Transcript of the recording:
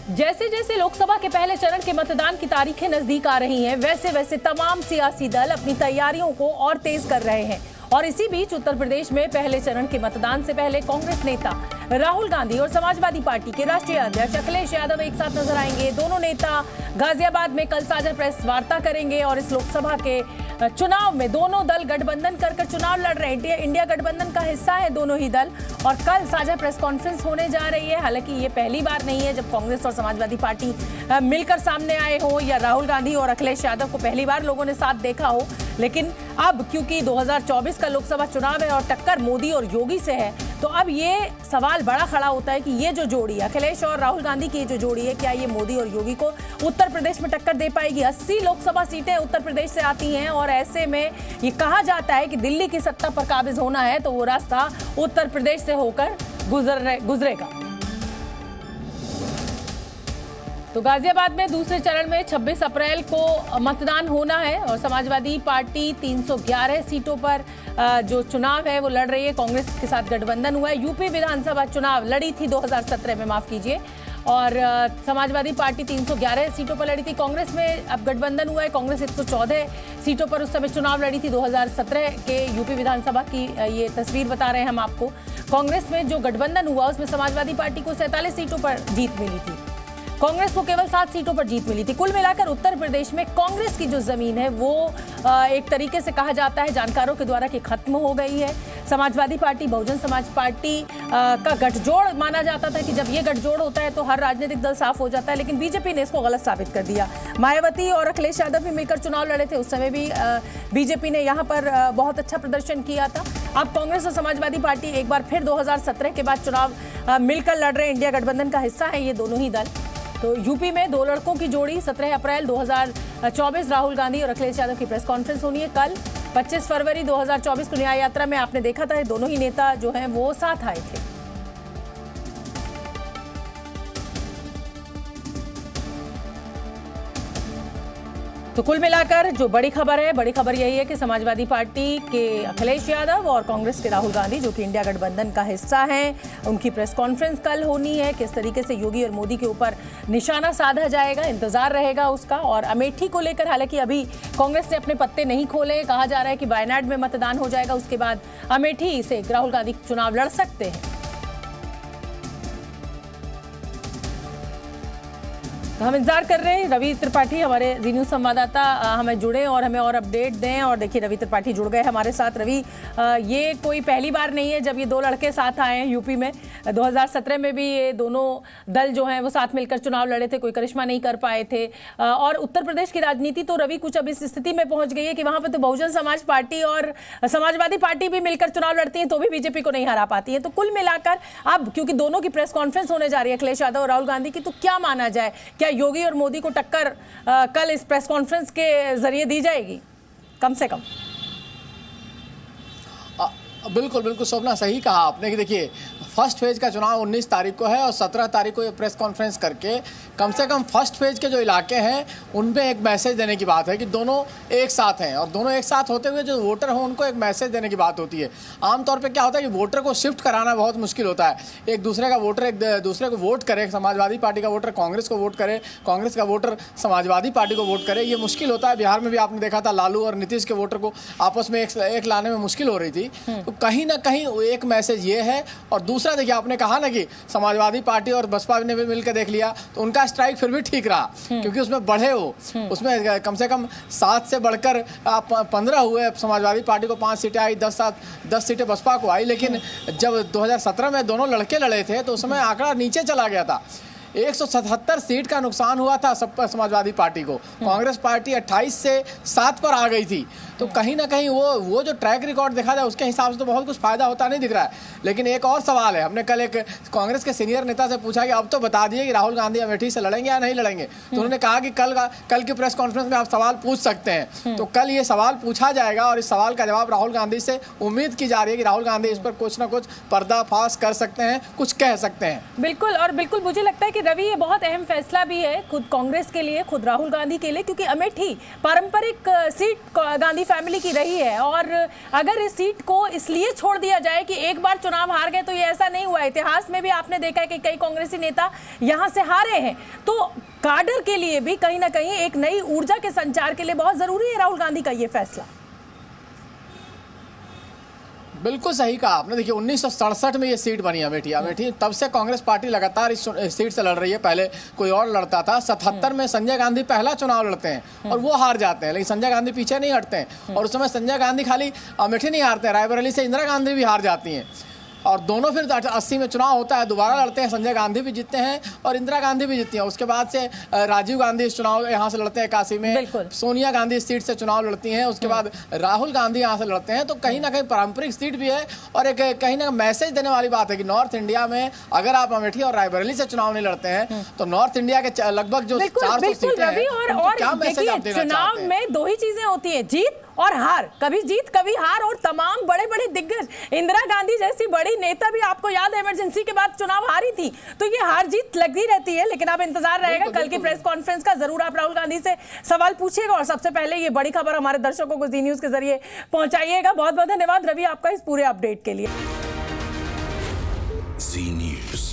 जैसे जैसे लोकसभा के पहले चरण के मतदान की तारीखें नजदीक आ रही हैं, वैसे वैसे तमाम सियासी दल अपनी तैयारियों को और तेज कर रहे हैं। और इसी बीच उत्तर प्रदेश में पहले चरण के मतदान से पहले कांग्रेस नेता राहुल गांधी और समाजवादी पार्टी के राष्ट्रीय अध्यक्ष अखिलेश यादव एक साथ नजर आएंगे। दोनों नेता गाजियाबाद में कल साझा प्रेस वार्ता करेंगे और इस लोकसभा के चुनाव में दोनों दल गठबंधन कर चुनाव लड़ रहे हैं। इंडिया गठबंधन का हिस्सा है दोनों ही दल और कल साझा प्रेस कॉन्फ्रेंस होने जा रही है। हालांकि ये पहली बार नहीं है जब कांग्रेस और समाजवादी पार्टी मिलकर सामने आए हो या राहुल गांधी और अखिलेश यादव को पहली बार लोगों ने साथ देखा हो, लेकिन अब क्योंकि 2024 का लोकसभा चुनाव है और टक्कर मोदी और योगी से है, तो अब ये सवाल बड़ा खड़ा होता है कि ये जो जोड़ी अखिलेश और राहुल गांधी की जो जोड़ी है, क्या ये मोदी और योगी को उत्तर प्रदेश में टक्कर दे पाएगी। 80 लोकसभा सीटें उत्तर प्रदेश से आती हैं और ऐसे में ये कहा जाता है कि दिल्ली की सत्ता पर काबिज होना है तो वो रास्ता उत्तर प्रदेश से होकर गुजरेगा। तो गाजियाबाद में दूसरे चरण में 26 अप्रैल को मतदान होना है और समाजवादी पार्टी 311 सीटों पर जो चुनाव है वो लड़ रही है। कांग्रेस के साथ गठबंधन हुआ है। यूपी विधानसभा चुनाव लड़ी थी 2017 में, माफ कीजिए, और समाजवादी पार्टी 311 सीटों पर लड़ी थी। कांग्रेस में अब गठबंधन हुआ है। कांग्रेस 114 सीटों पर उस समय चुनाव लड़ी थी 2017 के यूपी विधानसभा की ये तस्वीर बता रहे हैं हम आपको। कांग्रेस में जो गठबंधन हुआ उसमें समाजवादी पार्टी को 47 सीटों पर जीत मिली थी, कांग्रेस को केवल 7 सीटों पर जीत मिली थी। कुल मिलाकर उत्तर प्रदेश में कांग्रेस की जो जमीन है वो एक तरीके से कहा जाता है जानकारों के द्वारा कि खत्म हो गई है। समाजवादी पार्टी बहुजन समाज पार्टी का गठजोड़ माना जाता था कि जब ये गठजोड़ होता है तो हर राजनीतिक दल साफ हो जाता है, लेकिन बीजेपी ने इसको गलत साबित कर दिया। मायावती और अखिलेश यादव भी मिलकर चुनाव लड़े थे, उस समय भी बीजेपी ने यहाँ पर बहुत अच्छा प्रदर्शन किया था। अब कांग्रेस और समाजवादी पार्टी एक बार फिर 2017 के बाद चुनाव मिलकर लड़ रहे। इंडिया गठबंधन का हिस्सा है ये दोनों ही दल। तो यूपी में दो लड़कों की जोड़ी 17 अप्रैल 2024 राहुल गांधी और अखिलेश यादव की प्रेस कॉन्फ्रेंस होनी है। कल 25 फरवरी 2024 को न्याय यात्रा में आपने देखा था दोनों ही नेता जो हैं वो साथ आए थे। तो कुल मिलाकर जो बड़ी खबर है, बड़ी खबर यही है कि समाजवादी पार्टी के अखिलेश यादव और कांग्रेस के राहुल गांधी जो कि इंडिया गठबंधन का हिस्सा हैं, उनकी प्रेस कॉन्फ्रेंस कल होनी है। किस तरीके से योगी और मोदी के ऊपर निशाना साधा जाएगा, इंतजार रहेगा उसका। और अमेठी को लेकर हालांकि अभी कांग्रेस ने अपने पत्ते नहीं खोले। कहा जा रहा है कि वायनाड में मतदान हो जाएगा, उसके बाद अमेठी से राहुल गांधी चुनाव लड़ सकते हैं। तो हम इंतजार कर रहे हैं रवि त्रिपाठी हमारे जी न्यूज़ संवाददाता हमें जुड़े और हमें और अपडेट दें। और देखिए रवि त्रिपाठी जुड़ गए हमारे साथ। रवि, ये कोई पहली बार नहीं है जब ये दो लड़के साथ आए हैं यूपी में। 2017 में भी ये दोनों दल जो हैं वो साथ मिलकर चुनाव लड़े थे, कोई करिश्मा नहीं कर पाए थे। और उत्तर प्रदेश की राजनीति तो रवि कुछ अब इस स्थिति में पहुंच गई है कि वहां पर तो बहुजन समाज पार्टी और समाजवादी पार्टी भी मिलकर चुनाव लड़ती हैं तो भी बीजेपी को नहीं हरा पाती है। तो कुल मिलाकर अब क्योंकि दोनों की प्रेस कॉन्फ्रेंस होने जा रही है अखिलेश यादव और राहुल गांधी की, तो क्या माना जाए, क्या योगी और मोदी को टक्कर कल इस प्रेस कॉन्फ्रेंस के जरिए दी जाएगी कम से कम? बिल्कुल बिल्कुल शोभना, सही कहा आपने कि देखिए फर्स्ट फेज का चुनाव 19 तारीख को है और 17 तारीख को ये प्रेस कॉन्फ्रेंस करके कम से कम फर्स्ट फेज के जो इलाके हैं उनमें एक मैसेज देने की बात है कि दोनों एक साथ हैं। और दोनों एक साथ होते हुए जो वोटर हैं उनको एक मैसेज देने की बात होती है। आमतौर पे क्या होता है कि वोटर को शिफ्ट कराना बहुत मुश्किल होता है। एक दूसरे का वोटर एक दूसरे को वोट करे, समाजवादी पार्टी का वोटर कांग्रेस को वोट करे, कांग्रेस का वोटर समाजवादी पार्टी को वोट करे, ये मुश्किल होता है। बिहार में भी आपने देखा था लालू और नीतीश के वोटर को आपस में एक लाने में मुश्किल हो रही थी। तो कहीं ना कहीं एक मैसेज ये है। और दूसरा देखिए आपने कहा ना कि समाजवादी पार्टी और बसपा ने भी मिलकर देख लिया तो उनका स्ट्राइक फिर भी ठीक रहा क्योंकि उसमें बढ़े हो, उसमें कम से कम 7 से बढ़कर 15 हुए। समाजवादी पार्टी को 5 सीटें आई, 10 सीटें बसपा को आई। लेकिन जब 2017 में दोनों लड़के लड़े थे तो उस समय आंकड़ा नीचे चला गया था। 177 सीट का नुकसान हुआ था सब पर समाजवादी पार्टी को। कांग्रेस पार्टी 28 से 7 पर आ गई थी। तो कहीं ना कहीं वो जो ट्रैक रिकॉर्ड देखा जाए उसके हिसाब से तो बहुत कुछ फायदा होता नहीं दिख रहा है। लेकिन एक और सवाल है, हमने कल एक कांग्रेस के सीनियर नेता से पूछा कि अब तो बता दिए कि राहुल गांधी अमेठी से लड़ेंगे या नहीं लड़ेंगे। तो उन्होंने कहा कि कल की प्रेस कॉन्फ्रेंस में आप सवाल पूछ सकते हैं। तो कल ये सवाल पूछा जाएगा और इस सवाल का जवाब राहुल गांधी से उम्मीद की जा रही है कि राहुल गांधी इस पर कुछ ना कुछ पर्दाफाश कर सकते हैं, कुछ कह सकते हैं। बिल्कुल, और बिल्कुल मुझे लगता है कि रवि ये बहुत अहम फैसला भी है खुद कांग्रेस के लिए, खुद राहुल गांधी के लिए, क्योंकि अमेठी पारंपरिक सीट गांधी फैमिली की रही है, और अगर इस सीट को इसलिए छोड़ दिया जाए कि एक बार चुनाव हार गए, तो ये ऐसा नहीं हुआ। इतिहास में भी आपने देखा है कि कई कांग्रेसी नेता यहां से हारे हैं। तो काडर के लिए भी कहीं ना कहीं एक नई ऊर्जा के संचार के लिए बहुत जरूरी है राहुल गांधी का ये फैसला। बिल्कुल सही कहा आपने। देखिए 1967 में ये सीट बनी अमेठी, तब से कांग्रेस पार्टी लगातार इस सीट से लड़ रही है। पहले कोई और लड़ता था। 77 में संजय गांधी पहला चुनाव लड़ते हैं और वो हार जाते हैं, लेकिन संजय गांधी पीछे नहीं हटते हैं। और उस समय संजय गांधी खाली अमेठी नहीं हारते हैं, रायबरेली से इंदिरा गांधी भी हार जाती हैं। और दोनों फिर 80 में चुनाव होता है, दोबारा लड़ते हैं, संजय गांधी भी जीतते हैं और इंदिरा गांधी भी जीतती हैं। उसके बाद से राजीव गांधी इस चुनाव यहाँ से लड़ते हैं 81 में, सोनिया गांधी इस सीट से चुनाव लड़ती हैं, उसके बाद राहुल गांधी यहाँ से लड़ते हैं। तो कहीं ना कहीं पारंपरिक सीट भी है और एक कहीं ना मैसेज देने वाली बात है कि नॉर्थ इंडिया में अगर आप अमेठी और रायबरेली से चुनाव नहीं लड़ते हैं तो नॉर्थ इंडिया के लगभग जो 400 सीटें हैं, क्या मैसेज आप देना चाहते हैं? चुनाव में दो ही चीजें होती है, जीत और हार। कभी जीत कभी हार। और तमाम बड़े बड़े दिग्गज, इंदिरा गांधी जैसी बड़ी नेता भी आपको याद है इमरजेंसी के बाद चुनाव हारी थी। तो ये हार जीत लगती रहती है। लेकिन अब इंतजार रहेगा कल की प्रेस कॉन्फ्रेंस का। जरूर आप राहुल गांधी से सवाल पूछिएगा और सबसे पहले ये बड़ी खबर हमारे दर्शकों को जी न्यूज के जरिए पहुंचाइएगा। बहुत बहुत धन्यवाद रवि आपका इस पूरे अपडेट के लिए। जी न्यूज।